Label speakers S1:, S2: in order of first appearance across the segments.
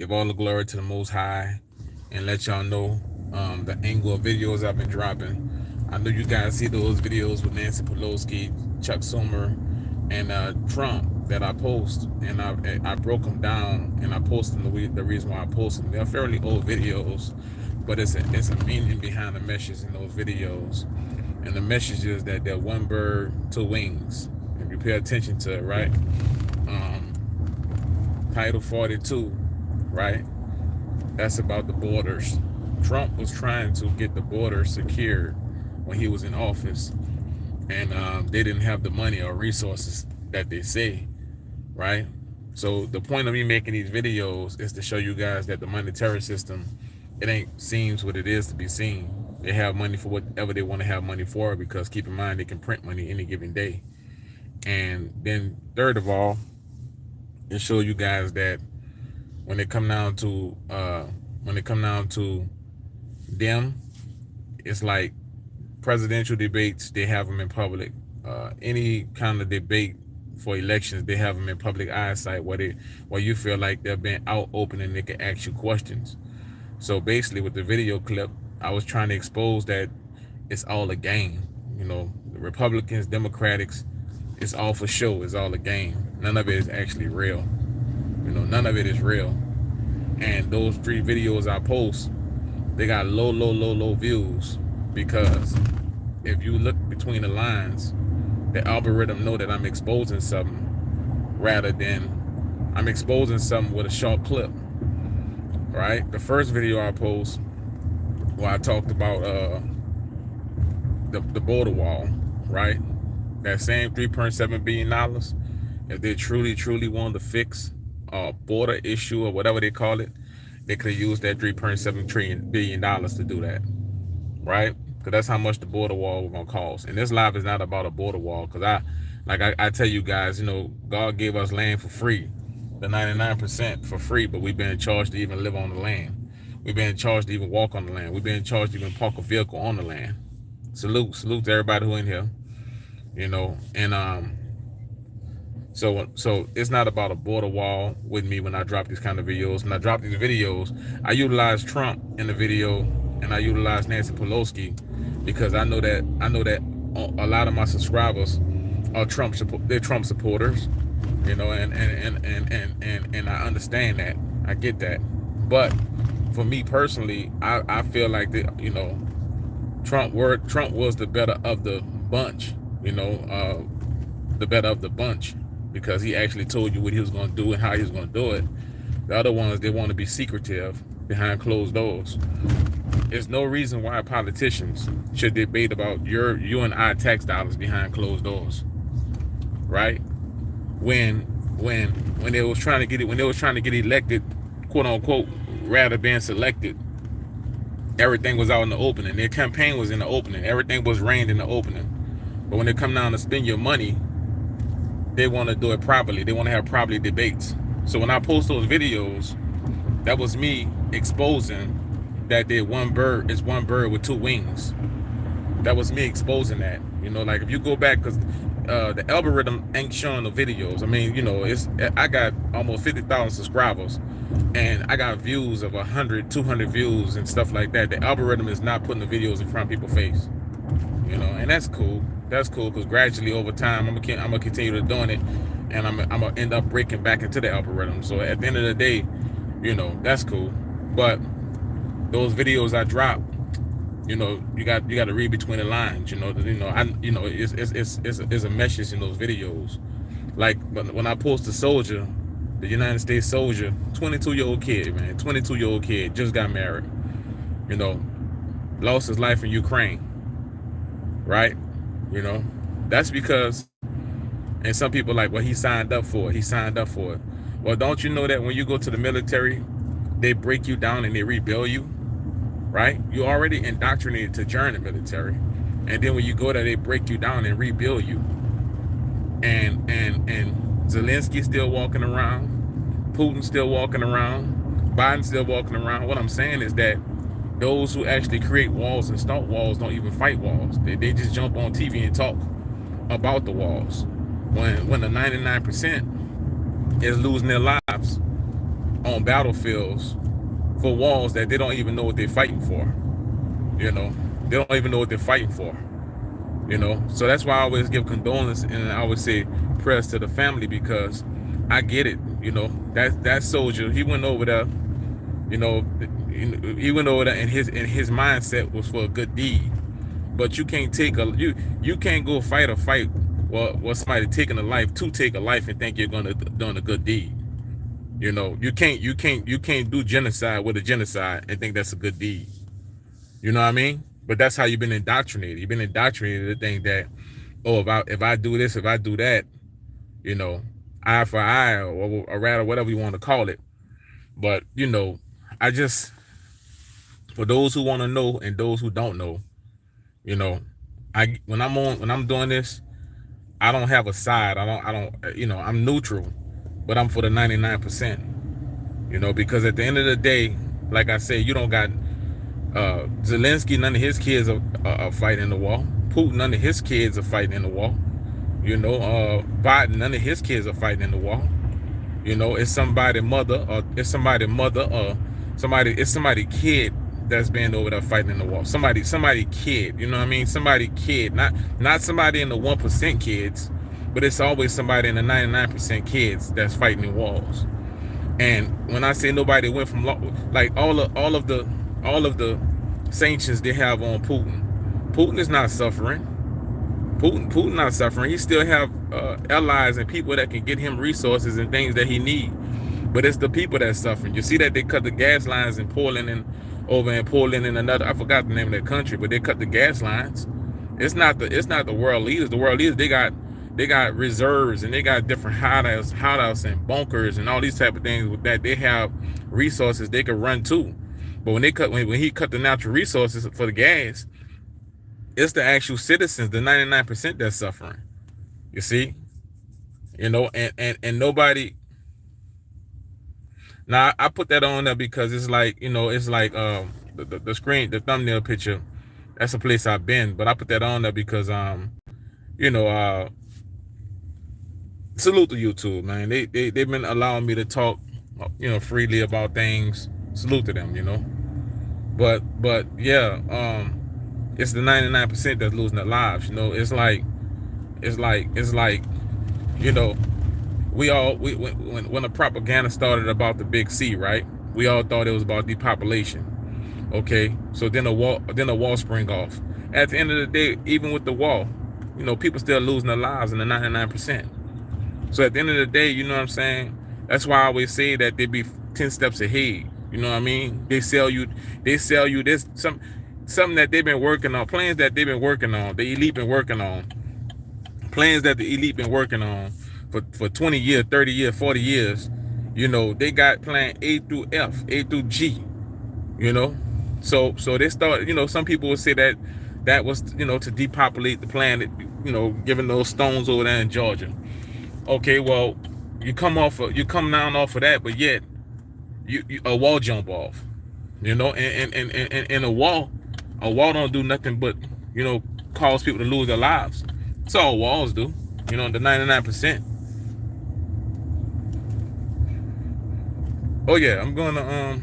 S1: give all the glory to the Most High, and let y'all know the angle of videos I've been dropping. I know you guys see those videos with Nancy Pelosi, Chuck Schumer, and Trump that I post, and I broke them down and I posted them the reason why I posted them. They're fairly old videos, but it's a meaning behind the message in those videos, and the message is that they're one bird, two wings. If you pay attention to it, right? Title 42, right? That's about the borders. Trump was trying to get the border secured when he was in office, and they didn't have the money or resources that they say, right? So the point of me making these videos is to show you guys that the monetary system, it ain't seems what it is to be seen. They have money for whatever they want to have money for, because keep in mind they can print money any given day. And then third of all, it show you guys that when it come down to them, it's like presidential debates, they have them in public. Any kind of debate for elections, they have them in public eyesight, where you feel like they're being out open and they can ask you questions. So basically, with the video clip, I was trying to expose that it's all a game. You know, the Republicans, Democrats, it's all for show. It's all a game. None of it is actually real. You know, none of it is real. And those 3 videos I post, they got low views, because if you look between the lines, the algorithm know that I'm exposing something rather than I'm exposing something with a short clip, right? The first video I post, where I talked about the border wall, right? That same $3.7 billion, if they truly wanted to fix a border issue or whatever they call it, they could have used that $3.7 billion to do that, right? Because that's how much the border wall was gonna cost. And this live is not about a border wall, because I tell you guys, you know, God gave us land for free, the 99% for free, but we've been charged to even live on the land. We've been charged to even walk on the land. We've been charged to even park a vehicle on the land. Salute to everybody who in here, you know. And so it's not about a border wall with me when I drop these kind of videos. When I drop these videos, I utilize Trump in the video, and I utilize Nancy Pelosi, because I know that a lot of my subscribers are Trump supporters, you know, and I understand that. I get that. But for me personally, I feel like that, you know, Trump was the better of the bunch, you know, the better of the bunch, because he actually told you what he was going to do and how he was going to do it. The other ones, they want to be secretive behind closed doors. There's no reason why politicians should debate about you and I tax dollars behind closed doors, right? When they was trying to get elected, quote unquote, rather being selected, everything was out in the opening. Their campaign was in the opening. Everything was reigned in the opening. But when they come down to spend your money, they want to do it properly. They want to have properly debates. So when I post those videos, that was me exposing that one bird with 2 wings. That was me exposing that. You know, like if you go back, because the algorithm ain't showing the videos. I mean, you know, I got almost 50,000 subscribers, and I got views of 100, 200 views and stuff like that. The algorithm is not putting the videos in front of people's face. You know, and that's cool. That's cool, because gradually over time, I'm gonna continue to doing it, and I'm gonna end up breaking back into the algorithm. So at the end of the day, you know, that's cool. But those videos I drop, you know, you got to read between the lines. You know, it's a message in those videos. Like when I post a soldier, the United States soldier, 22-year-old kid, man, 22-year-old kid, just got married. You know, lost his life in Ukraine. Right? You know, that's because, and some people like, well, he signed up for it. Well, don't you know that when you go to the military, they break you down and they rebuild you, right? You already indoctrinated to join the military, and then when you go there, they break you down and rebuild you. And Zelensky still walking around, Putin still walking around, Biden still walking around. What I'm saying is that those who actually create walls and start walls don't even fight walls. They just jump on TV and talk about the walls. When the 99% is losing their lives, on battlefields for wars that they don't even know what they're fighting for. You know, they don't even know what they're fighting for. You know, so that's why I always give condolence and I always say prayers to the family, because I get it. You know, that soldier, he went over there. You know, he went over there, and his mindset was for a good deed. But you can't take you can't go fight a fight or somebody taking a life to take a life and think you're gonna doing a good deed. You know, you can't do genocide with a genocide and think that's a good deed. You know what I mean? But that's how you've been indoctrinated. You've been indoctrinated to think that, oh, if I do this, if I do that, you know, eye for eye, or rather whatever you want to call it. But you know, I just, for those who want to know and those who don't know, you know, when I'm doing this, I don't have a side. I don't, you know, I'm neutral, but I'm for the 99%. You know, because at the end of the day, like I said, you don't got Zelensky, none of his kids are fighting in the war. Putin, none of his kids are fighting in the war. You know, Biden, none of his kids are fighting in the war. You know, it's somebody kid that's been over there fighting in the war. Somebody kid, you know what I mean? Somebody kid, not somebody in the 1% kids, but it's always somebody in the 99% kids that's fighting in wars. And when I say nobody went from like all of the sanctions they have on Putin is not suffering. Putin not suffering. He still have allies and people that can get him resources and things that he need. But it's the people that's suffering. You see that they cut the gas lines in Poland and over in Poland and another, I forgot the name of that country, but they cut the gas lines. It's not the world leaders. The world leaders, they got reserves and they got different hideouts and bunkers and all these type of things with that they have resources they can run to. But when he cut the natural resources for the gas, it's the actual citizens, the 99% that's suffering. You see? You know, and nobody. Now I put that on there because it's like, you know, it's like the screen, the thumbnail picture, that's a place I've been. But I put that on there because you know, salute to YouTube, man. They've been allowing me to talk, you know, freely about things. Salute to them, you know. But yeah, it's the 99% that's losing their lives. You know, it's like, you know, when the propaganda started about the big C, right? We all thought it was about depopulation. Okay, so then a wall spring off. At the end of the day, even with the wall, you know, people still losing their lives in the 99%. So at the end of the day, you know what I'm saying? That's why I always say that they be 10 steps ahead. You know what I mean? They sell you this something that they've been working on, plans that they've been working on, the elite been working on, plans that the elite been working on for 20 years, 30 years, 40 years. You know, they got plan A through F, A through G, you know? So they start, you know, some people would say that was, you know, to depopulate the planet, you know, giving those stones over there in Georgia. Okay, well, you come down off of that, but yet you a wall jump off, you know, and a wall don't do nothing but, you know, cause people to lose their lives. That's all walls do, you know, the 99%. Oh yeah, I'm gonna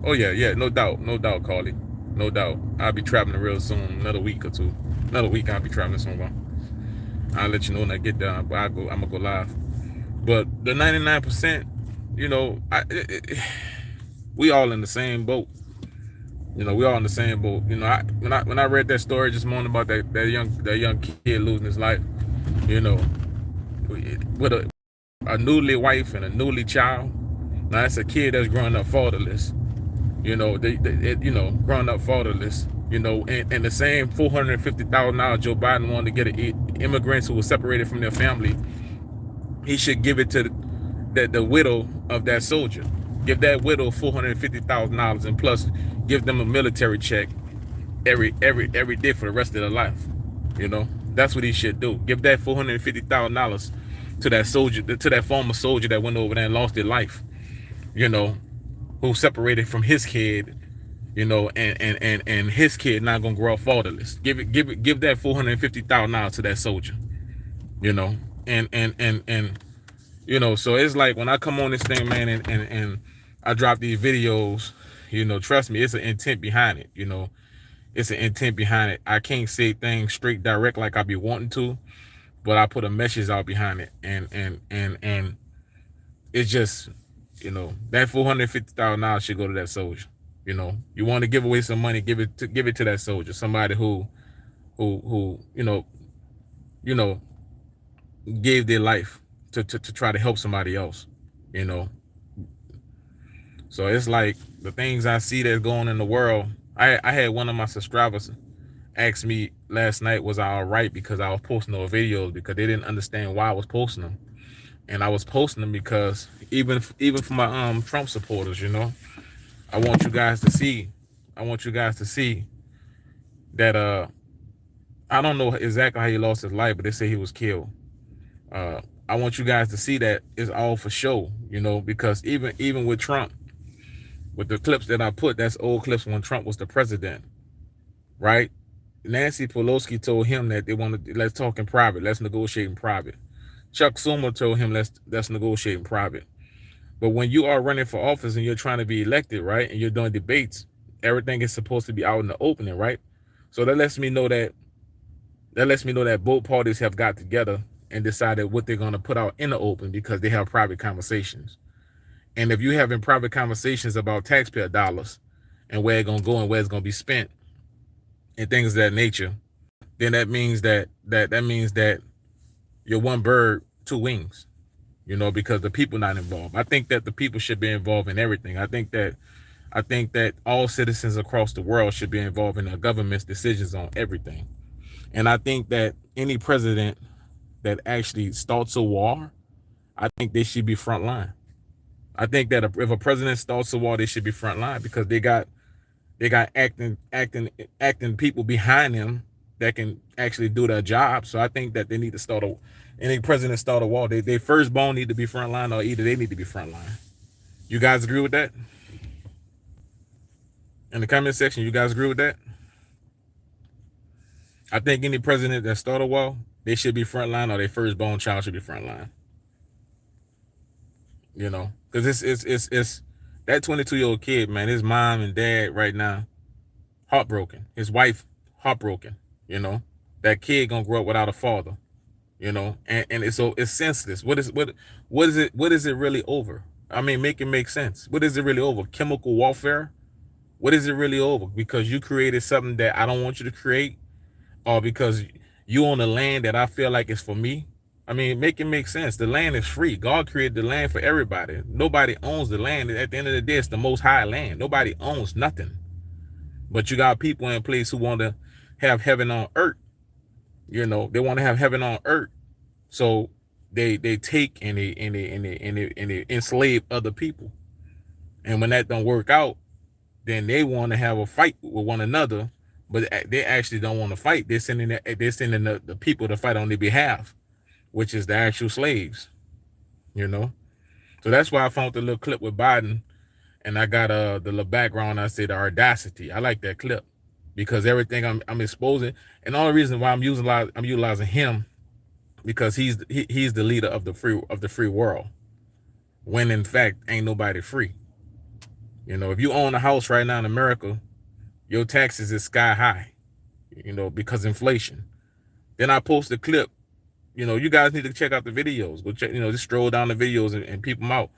S1: oh yeah, no doubt, Carly, no doubt. I'll be traveling real soon, another week or two. Another week I'll be traveling somewhere. I'll let you know when I get there, but I'm gonna go live. But the 99%, you know, we all in the same boat. You know, we all in the same boat. You know, when I read that story this morning about that young kid losing his life, you know, with a newly wife and a newly child. Now that's a kid that's growing up fatherless. You know, you know, growing up fatherless. You know, and the same $450,000 Joe Biden wanted to get immigrants who were separated from their family, he should give it to the widow of that soldier. Give that widow $450,000 and plus give them a military check every day for the rest of their life. You know, that's what he should do. Give that $450,000 to that soldier, to that former soldier that went over there and lost their life. You know, who separated from his kid. You know, and his kid not gonna grow up fatherless. Give that $450,000 to that soldier. You know, and you know, so it's like when I come on this thing, man, and I drop these videos, trust me, it's an intent behind it. It's an intent behind it. I can't say things straight direct like I be wanting to, but I put a message out behind it, and it's just, that $450,000 should go to that soldier. You want to give away some money, give it to that soldier, somebody who gave their life to try to help somebody else. So it's like the things I see that's going in the world. I had one of my subscribers ask me last night, was I all right because I was posting those videos, because they didn't understand why I was posting them. And I was posting them because even for my Trump supporters, I want you guys to see that I don't know exactly how he lost his life, but they say he was killed. I want you guys to see that it's all for show, because even with Trump, with the clips that I put, that's old clips when Trump was the president, right? Nancy Pelosi told him that they wanted, let's talk in private, let's negotiate in private. Chuck Schumer told him, let's negotiate in private. But when you are running for office and you're trying to be elected, right, and you're doing debates, everything is supposed to be out in the opening, right? So that lets me know that both parties have got together and decided what they're going to put out in the open, because they have private conversations. And if you're having private conversations about taxpayer dollars and where it's going to go and where it's going to be spent and things of that nature, then that means that you're one bird, two wings, because the people not involved. I think that the people should be involved in everything. I think that all citizens across the world should be involved in the government's decisions on everything. And I think that any president that actually starts a war, I think they should be frontline. I think that if a president starts a war, they should be frontline, because they got acting people behind them that can actually do their job. So I think that they need to any president start a war, they firstborn need to be frontline, or either they need to be frontline. You guys agree with that? In the comment section, you guys agree with that? I think any president that start a war, they should be frontline, or their firstborn child should be frontline. Because it's that 22-year-old kid, man, his mom and dad right now, heartbroken. His wife, heartbroken. That kid gonna grow up without a father. And it's senseless. What is it really over? I mean, make it make sense. What is it really over? Chemical warfare? What is it really over? Because you created something that I don't want you to create, or because you own the land that I feel like is for me? I mean, make it make sense. The land is free. God created the land for everybody. Nobody owns the land. At the end of the day, it's the most high land. Nobody owns nothing. But you got people in place who want to have heaven on earth. They want to have heaven on earth. So they take and they enslave other people. And when that don't work out, then they want to have a fight with one another, but they actually don't want to fight. They're sending the people to fight on their behalf, which is the actual slaves. So that's why I found the little clip with Biden, and I got the little background. I say the audacity. I like that clip because everything I'm exposing, and the only reason why I'm utilizing him, because he's the leader of the free world, when in fact ain't nobody free. If you own a house right now in America, your taxes is sky high, because inflation. Then I post a clip. You guys need to check out the videos. Go check, just stroll down the videos and peep them out.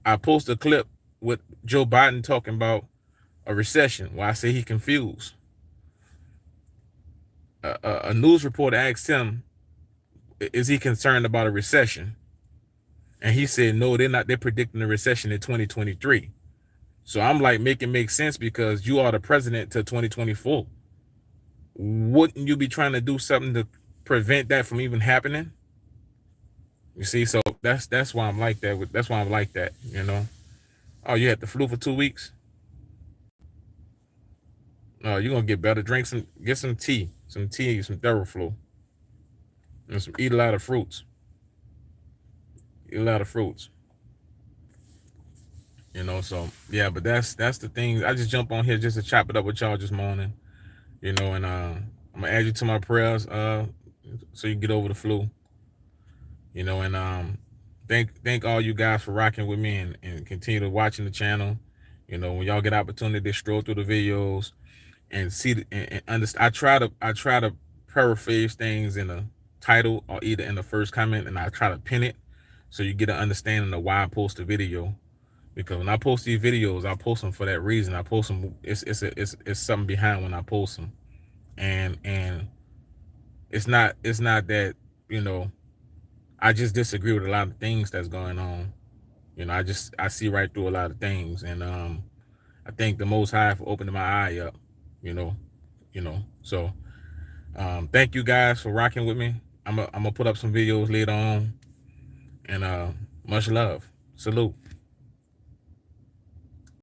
S1: I post a clip with Joe Biden talking about a recession, where I say he confused. A news reporter asked him, is he concerned about a recession? And he said, no, they're not. They're predicting a recession in 2023. So I'm like, make it make sense, because you are the president till 2024. Wouldn't you be trying to do something to prevent that from even happening? You see, so that's why I'm like that. That's why I'm like that, Oh, you had the flu for 2 weeks? Oh, you're gonna get better. Get some tea, some Theraflu, and eat a lot of fruits. So yeah, but that's the thing. I just jump on here just to chop it up with y'all this morning, and I'm gonna add you to my prayers, so you can get over the flu, and Thank all you guys for rocking with me and continue to watching the channel. You know, when y'all get opportunity to stroll through the videos and see and understand. I try to paraphrase things in the title or either in the first comment, and I try to pin it so you get an understanding of why I post a video. Because when I post these videos, I post them for that reason. I post them. It's something behind when I post them, and it's not that, you know, I just disagree with a lot of things that's going on. You know, I see right through a lot of things, and I thank the Most High for opening my eye up. You know, So thank you guys for rocking with me. I'm gonna put up some videos later on, and much love. Salute.